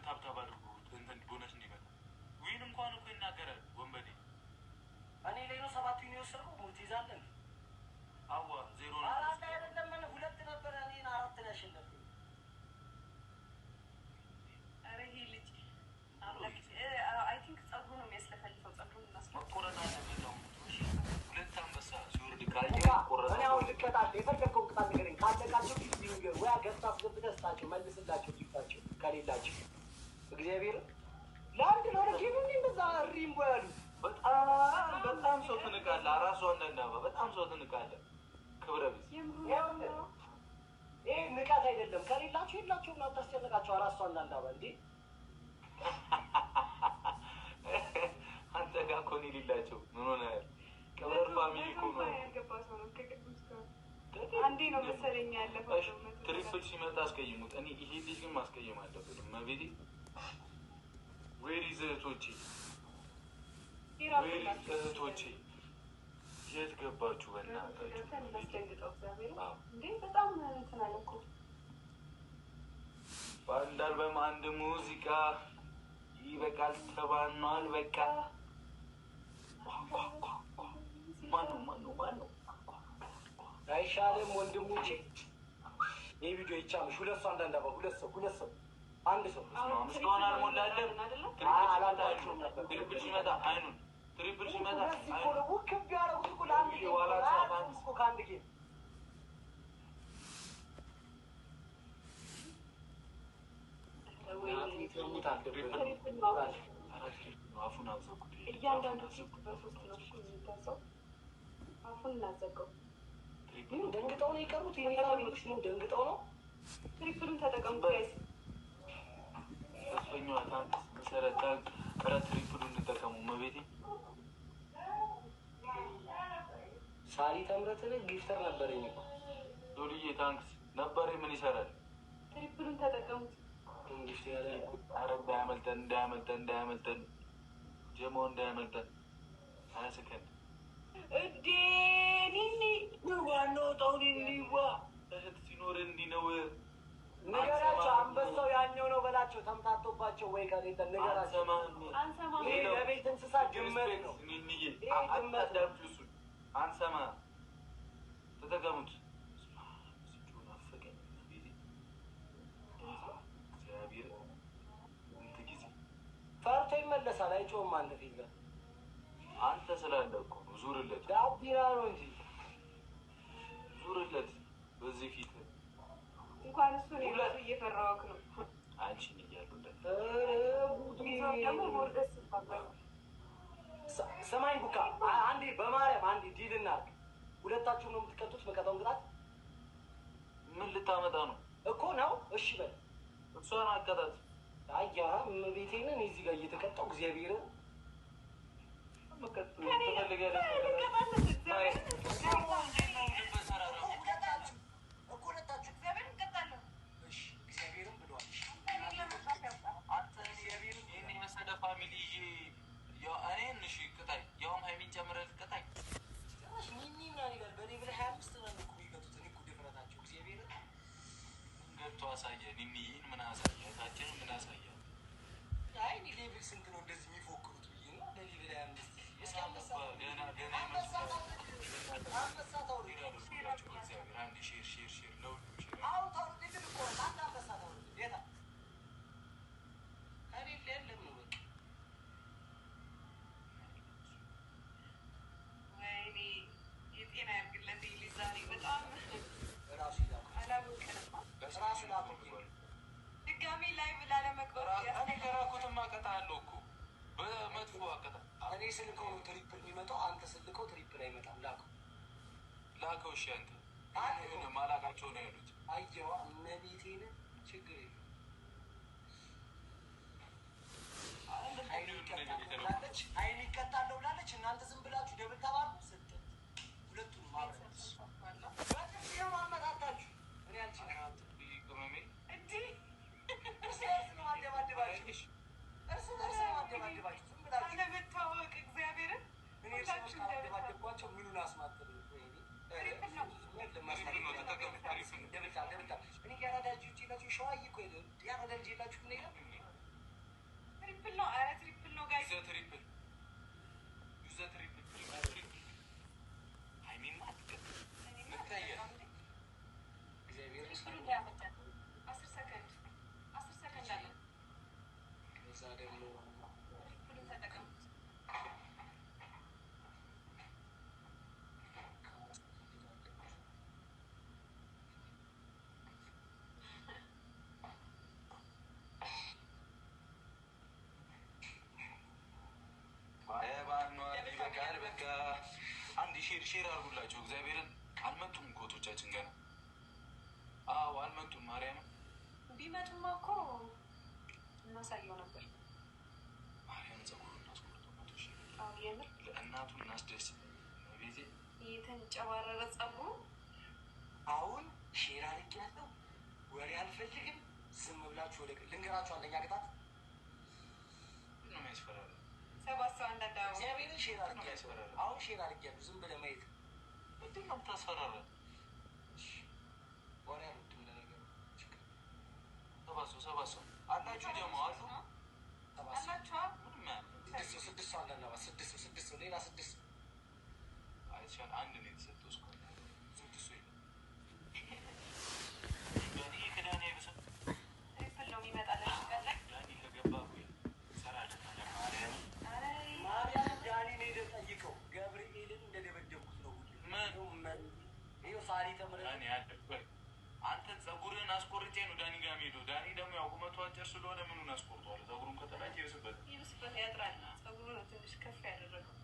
ታብታብ አድርጉ እንትን ቦነስ እንዲመጣ ዊን እንኳን እኮ ይናገራል ወንበዴ እኔ ላይ ነው 7 ዊን የወሰድኩ ሙት ይዛለን አዋ 0 ነው አራት አይደለም ምን 2 ነበር እኔን 4 ነው ያሸነፍኩኝ አረ ይሄ ልጅ አይ ቲንክ ጸጉሩ ነው የሚያስለፈልፈው ጸጉሩን መቆረጥ አለበት ነው ሁለት አንበሳ ሲወርድ ካየ ቆረጠ እኔ አሁን ልቀጣል የፈለከው ቅጣት ንገረኝ ካለቃቸው ቪዲዮ ወይ ገስታ አስገብተስታቸው መልስላቸው ሊፋቸው ከሌላቸው እግዚአብሔር ለአንድ ነው ለጌም እንደዛ ሪምቦ ያሉ በጣም ሰው ትንቃለህ አራሱ አንደናባ በጣም ሰው ትንቃለህ ክብረ ቢስ ይሄ ንቃት አይደለም ከሌላቸው የላቸውም አታስጨንቃቸው አራሱ አንደናባ እንዴ አንተ ጋር እኮ ነው የሌላቸው ምን ሆነ ከበር ፋሚሊ እኮ ነው አንዴ ነው መሰለኝ ያለፈው ትሪፕል ሲመጣ አስቀይሙት እኔ ይሄ ልጅ ግን ማስቀየም አለበት መቤቴ ዌሪዝ እህቶቼ እህቶቼ የት ገባችሁ በእናታችሁ በጣም እንትን አለ እኮ በአንድ አልበም አንድ ሙዚቃ ይበቃል ተባኗል በቃ ማነው አይሻልም ወንድሞቼ ይሄ ቪዲዮ ይቻምሽ ሁለት ሰው አንዳንዳባ ሁለት ሰው አንድ ሰው እስካሁን አልሞላለም ትሪፕል ሲመጣ አይኑን ትሪፕል ሲመጣ አይኑን ውክብ ቢያደርጉት እኮ ለአንድ ጌም ከአንድ ጌም አፉን አዘጉት እያንዳንዱ በሶስት ነው የሚታሰው አፉን እናዘጋው ደንግጠው ነው የቀሩት የሚራሉት ነው ደንግጠው ነው ትሪፕሉን ተጠቀሙ ጋይስ ተስፈኛዋ ታንክ መሰረት ታንክ ትሪፕሉን እንጠቀሙ መቤቴ ሳሪ ተምረትን ጊፍተር ነበረኝ እኮ ዶልዬ ታንክስ ነበር ምን ይሰራል ትሪፕሉን ተጠቀሙት እንግዲህ ያለ ኧረ እንዳያመልጠን ጀሞ እንዳያመልጠን 20 ሰከንድ እንዴ ኒኒ ዋናው ጣውኒኒዋ እህት ሲኖር እንዲህ ነው ንገራቸው አንበሳው ያኛው ነው በላቸው ተምታቶባቸው ወይ ከሌለ ንገራቸው አንሰማም ይሄ ለቤት እንስሳ ድመት ነው ኒኒዬ አታዳምጡ እሱን አንሰማ ተጠቀሙት ሲጮህ አፈቀኝ ቤቴ እግዚአብሔር እንት ጊዜ ፈርቶ ይመለሳል አይጮህም አንተ ፊት ጋር አንተ ስላለ እኮ ነው ዙርለት ዳቢራ ነው እንጂ ዙርለት በዚህ ፊት እንኳን እሱ ነው እየፈራሁት ነው አንቺን እያሉለት ደግሞ ሞርደስ ይባላል ሰማይ ቡካ አንዴ በማርያም አንዴ ዲል እናድርግ ሁለታችሁ ነው የምትቀጡት በቀጣው ቅጣት ምን ልታመጣ ነው እኮ ነው እሺ በል እሷን አቀጣት አያ ቤቴን እዚህ ጋር እየተቀጣው እግዚአብሔር ስልከው ነው ትሪፕል የሚመጣው አንተ ስልከው ትሪፕል አይመጣም ላከው እሺ አንተ ማላቃቸው ነው ያሉት አየዋ እመቤቴን ችግር የለም አይን ይቀጣለሁ ብላለች እናንተ ዝም ብላችሁ ደብል ተባሉ ስትል ሁለቱንም ማብረት በጥፊው አመጣጣችሁ እኔ አልችልም ቅመሜ እንዴ እርስ በርስ ነው አደባደባችሁ እርስ በርስ ነው አደባደባችሁ ዝም ብላችሁ ለመታወቅ እግዚአብሔርን እኔ እርስ በርስ አደባደባቸው ምኑን አስማጥሩ እኔ ያራዳ ልጅ የላችሁ ሸዋዬ እኮ ያራዳ ልጅ የላችሁ ሼር አድርጉላቸው እግዚአብሔርን። አልመጡም ኮቶቻችን ገና። አዎ አልመጡም። ማርያም ቢመጡማ እኮ እናሳየው ነበር። ማርያም ፀጉሩን እናስቆርጠው። አዎ የምር ለእናቱ እናስደስ። ቤቴ የተንጨባረረ ፀጉሩ አሁን ሼር አድርጌያለሁ። ወሬ አልፈልግም። ዝም ብላችሁ ወደ ልንገራችሁ። አንደኛ ቅጣት ነው የሚያስፈራራ። ሰባት ሰው አንዳንድ እግዚአብሔርን ሼር አድርጌያለሁ። አሁን ሼር አድርጌያለሁ። ዝም ብለህ ማየት ምንድን ነው የምታስፈራራ? ወሬ አልወድም ለነገሩ። ሰባት ሰው አላችሁ ደግሞ አሉ አላችኋ። ስድስት ሰው አለን። ስድስት ሰው ሌላ ስድስት አይሻል አንድ ነው የተሰጠው። እስካሁን ስድስት ሰው ዳኒ ከዳኒ አይበሳም። ትሪፕል ነው የሚመጣለን ቀን ላይ ዳኒ ከገባ ሰራለን። ማርያም ዳኒን ሄደህ ጠይቀው። ገብርኤልን እንደደበደብኩት ነው። ይኸው ሳሪ ተምረህ ዳኒ አለበት። አንተ ፀጉርህን አስቆርጬ ነው ዳኒ ጋር የምሄደው። ዳኒ ደግሞ ያው ቁመቱ አጭር ስለሆነ ምኑን አስቆርጠዋለሁ? ፀጉሩን ከተላጨ ይብስበት ያጥራል። ፀጉሩ ነው ትንሽ ከፍ ያደረገው።